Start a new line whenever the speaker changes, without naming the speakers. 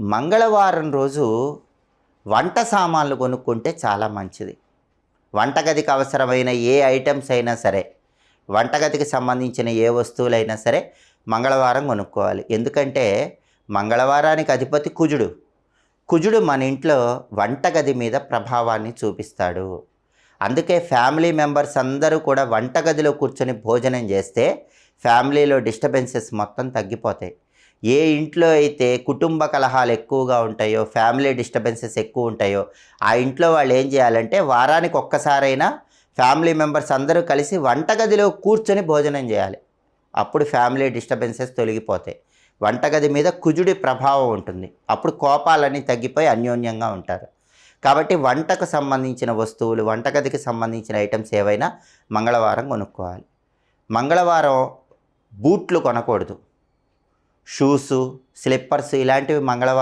మంగళవారం రోజు వంట సామాన్లు కొనుక్కుంటే చాలా మంచిది. వంటగదికి అవసరమైన ఏ ఐటమ్స్ అయినా సరే, వంటగదికి సంబంధించిన ఏ వస్తువులైనా సరే మంగళవారం కొనుక్కోవాలి. ఎందుకంటే మంగళవారానికి అధిపతి కుజుడు. కుజుడు మన ఇంట్లో వంటగది మీద ప్రభావాన్ని చూపిస్తాడు. అందుకే ఫ్యామిలీ మెంబర్స్ అందరూ కూడా వంటగదిలో కూర్చొని భోజనం చేస్తే ఫ్యామిలీలో డిస్టర్బెన్సెస్ మొత్తం తగ్గిపోతాయి. ఏ ఇంట్లో అయితే కుటుంబ కలహాలు ఎక్కువగా ఉంటాయో, ఫ్యామిలీ డిస్టర్బెన్సెస్ ఎక్కువ ఉంటాయో, ఆ ఇంట్లో వాళ్ళు ఏం చేయాలంటే వారానికి ఒక్కసారైనా ఫ్యామిలీ మెంబర్స్ అందరూ కలిసి వంటగదిలో కూర్చొని భోజనం చేయాలి. అప్పుడు ఫ్యామిలీ డిస్టర్బెన్సెస్ తొలగిపోతాయి. వంటగది మీద కుజుడి ప్రభావం ఉంటుంది. అప్పుడు కోపాలన్నీ తగ్గిపోయి అన్యోన్యంగా ఉంటారు. కాబట్టి వంటకు సంబంధించిన వస్తువులు, వంటగదికి సంబంధించిన ఐటమ్స్ ఏవైనా మంగళవారం కొనుక్కోవాలి. మంగళవారం బూట్లు కొనకూడదు. షూసు, స్లిప్పర్స్ ఇలాంటివి మంగళవారం